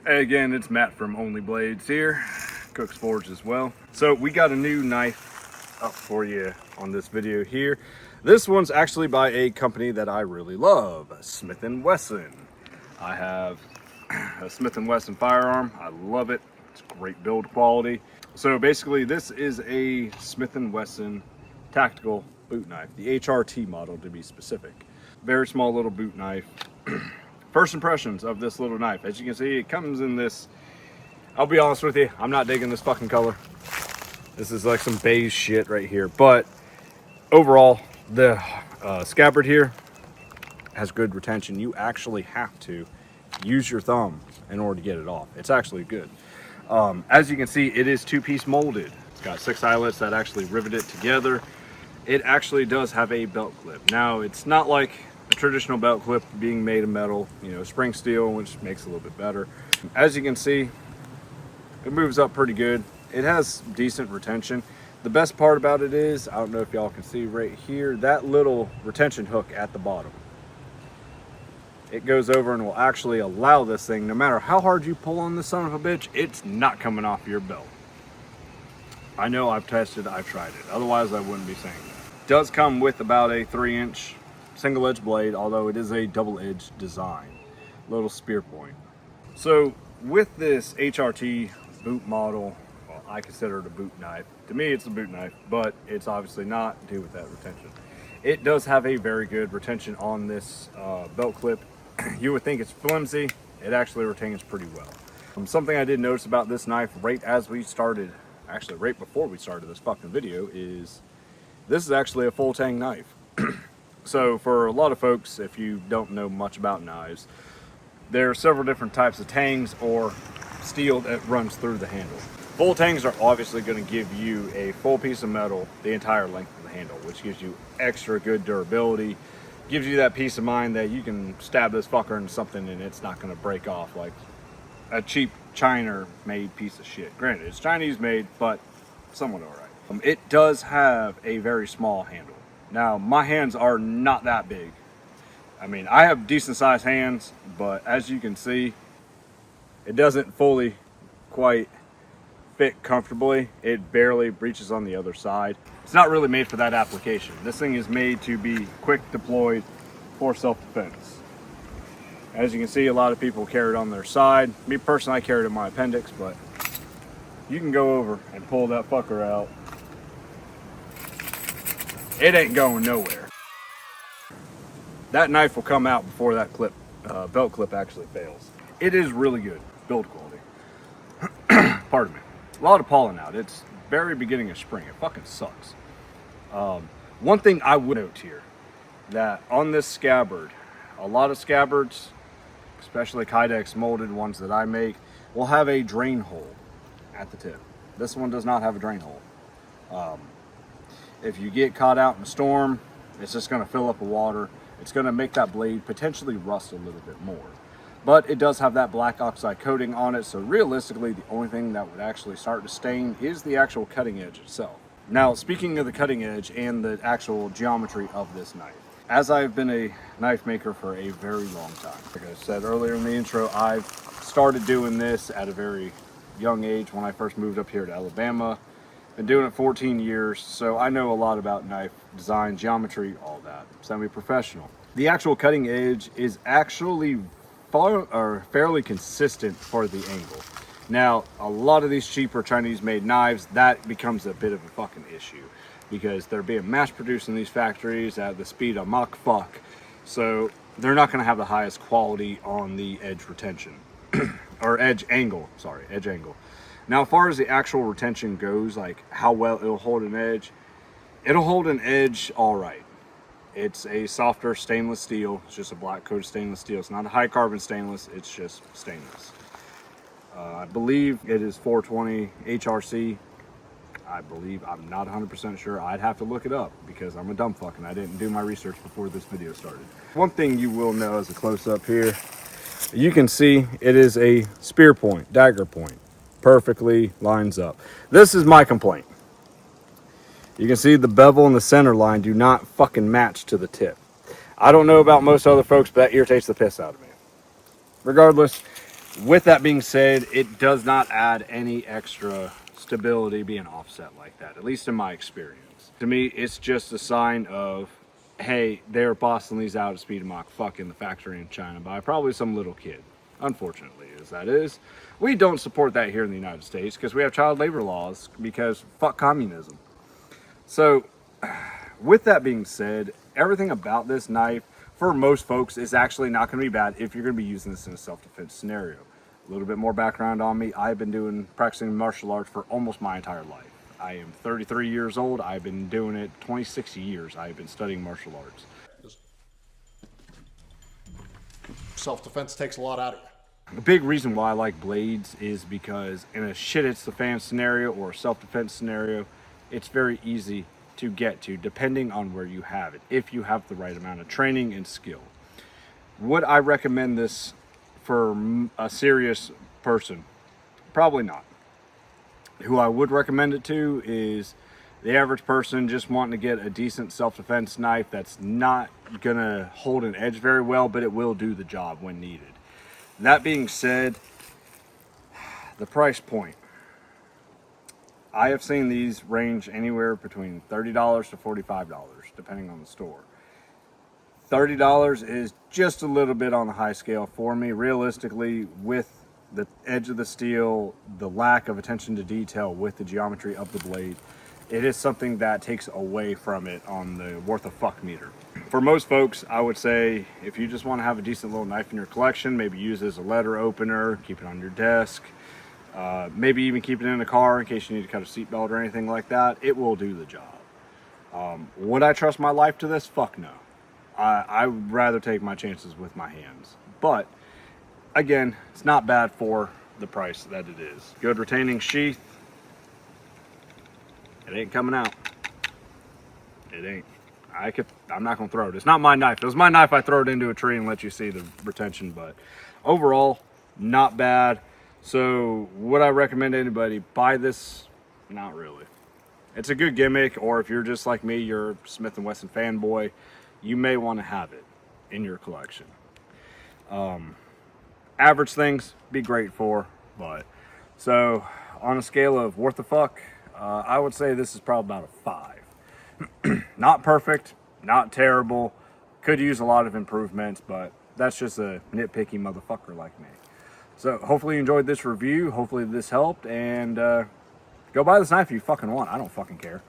Hey again, it's Matt from OnlyBlades here, Cook's Forge as well. So we got a new knife up for you on this video here. This one's actually by a company that I really love, Smith & Wesson. I have a Smith & Wesson firearm. I love it. It's great build quality. So basically this is a Smith & Wesson tactical boot knife, the HRT model to be specific. Very small little boot knife. First impressions of this little knife. As you can see, it comes in this, I'll be honest with you, I'm not digging this fucking color. This is like some beige shit right here. But overall, the scabbard here has good retention. You actually have to use your thumb in order to get it off. It's actually good. As you can see, it is two-piece molded. It's got 6 eyelets that actually rivet it together. It actually does have a belt clip. Now, it's not like a traditional belt clip being made of metal, you know, spring steel, which makes it a little bit better. As you can see, it moves up pretty good. It has decent retention. The best part about it is, I don't know if y'all can see right here, that little retention hook at the bottom. It goes over and will actually allow this thing, no matter how hard you pull on this son of a bitch, it's not coming off your belt. I know, I've tested, I've tried it. Otherwise, I wouldn't be saying that. It does come with about a 3-inch single edge blade, although it is a double edge design. Little spear point. So with this HRT boot model, well, I consider it a boot knife. To me, it's a boot knife, but it's obviously not due with that retention. It does have a very good retention on this belt clip. You would think it's flimsy. It actually retains pretty well. Something I did notice about this knife right as we started, actually right before we started this fucking video, is this is actually a full tang knife. So for a lot of folks, if you don't know much about knives, there are several different types of tangs or steel that runs through the handle. Full tangs are obviously going to give you a full piece of metal the entire length of the handle, which gives you extra good durability, gives you that peace of mind that you can stab this fucker into something and it's not going to break off like a cheap China made piece of shit. Granted, it's Chinese made, but somewhat alright. It does have a very small handle. Now, my hands are not that big. I mean, I have decent sized hands, but as you can see, it doesn't fully quite fit comfortably. It barely reaches on the other side. It's not really made for that application. This thing is made to be quick deployed for self-defense. As you can see, a lot of people carry it on their side. Me personally, I carry it in my appendix, but you can go over and pull that fucker out. It ain't going nowhere. That knife will come out before that clip, belt clip actually fails. It is really good build quality. Pardon me. A lot of pollen out. It's very beginning of spring. It fucking sucks. One thing I would note here, that on this scabbard, a lot of scabbards, especially Kydex molded ones that I make, will have a drain hole at the tip. This one does not have a drain hole. If you get caught out in a storm, it's just going to fill up with water. It's going to make that blade potentially rust a little bit more. But it does have that black oxide coating on it, so realistically the only thing that would actually start to stain is the actual cutting edge itself. Now, speaking of the cutting edge and the actual geometry of this knife, as I've been a knife maker for a very long time, like I said earlier in the intro, I've started doing this at a very young age when I first moved up here to Alabama. Been doing it 14 years, so I know a lot about knife design, geometry, all that. Semi-professional. The actual cutting edge is actually fairly consistent for the angle. Now, a lot of these cheaper Chinese-made knives, that becomes a bit of a fucking issue because they're being mass-produced in these factories at the speed of Mach fuck. So they're not going to have the highest quality on the edge retention or edge angle. Sorry, edge angle. Now, as far as the actual retention goes, like how well it'll hold an edge all right. It's a softer stainless steel. It's just a black coated stainless steel. It's not a high carbon stainless. It's just stainless. I believe it is 420 HRC. I believe, I'm not 100% sure. I'd have to look it up because I'm a dumb fuck and I didn't do my research before this video started. One thing you will know as a close up here, you can see it is a spear point, dagger point. Perfectly lines up. This is my complaint. You can see the bevel and the center line do not fucking match to the tip. I don't know about most other folks, but that irritates the piss out of me. Regardless, With that being said, it does not add any extra stability being offset like that, at least in my experience. To me, it's just a sign of, hey, they're bossing these out at speed amok fucking the factory in China by probably some little kid. Unfortunately, as that is. We don't support that here in the United States because we have child labor laws because fuck communism. So, with that being said, everything about this knife, for most folks, is actually not going to be bad if you're going to be using this in a self-defense scenario. A little bit more background on me. I've been practicing martial arts for almost my entire life. I am 33 years old. I've been doing it 26 years. I've been studying martial arts. Self-defense takes a lot out of you. The big reason why I like blades is because in a shit it's the fan scenario or a self-defense scenario, it's very easy to get to depending on where you have it, if you have the right amount of training and skill. Would I recommend this for a serious person? Probably not. Who I would recommend it to is the average person just wanting to get a decent self-defense knife that's not gonna hold an edge very well, but it will do the job when needed. That being said, the price point. I have seen these range anywhere between $30 to $45, depending on the store. $30 is just a little bit on the high scale for me. Realistically, with the edge of the steel, the lack of attention to detail with the geometry of the blade, it is something that takes away from it on the worth of fuck meter. For most folks, I would say if you just want to have a decent little knife in your collection, maybe use it as a letter opener, keep it on your desk, maybe even keep it in a car in case you need to cut a seatbelt or anything like that, it will do the job. Would I trust my life to this? Fuck no. I would rather take my chances with my hands. But, again, it's not bad for the price that it is. Good retaining sheath. It ain't coming out. It ain't. I'm not gonna throw it. It's not my knife. If it was my knife, I'd throw it into a tree and let you see the retention. But overall, not bad. So would I recommend anybody buy this? Not really. It's a good gimmick, or if you're just like me, you're a Smith & Wesson fanboy, you may want to have it in your collection. Average things, be great for, but so on a scale of worth the fuck, I would say this is probably about a 5. Not perfect, not terrible, could use a lot of improvements, but that's just a nitpicky motherfucker like me. So hopefully you enjoyed this review, hopefully this helped, and go buy this knife if you fucking want. I don't fucking care.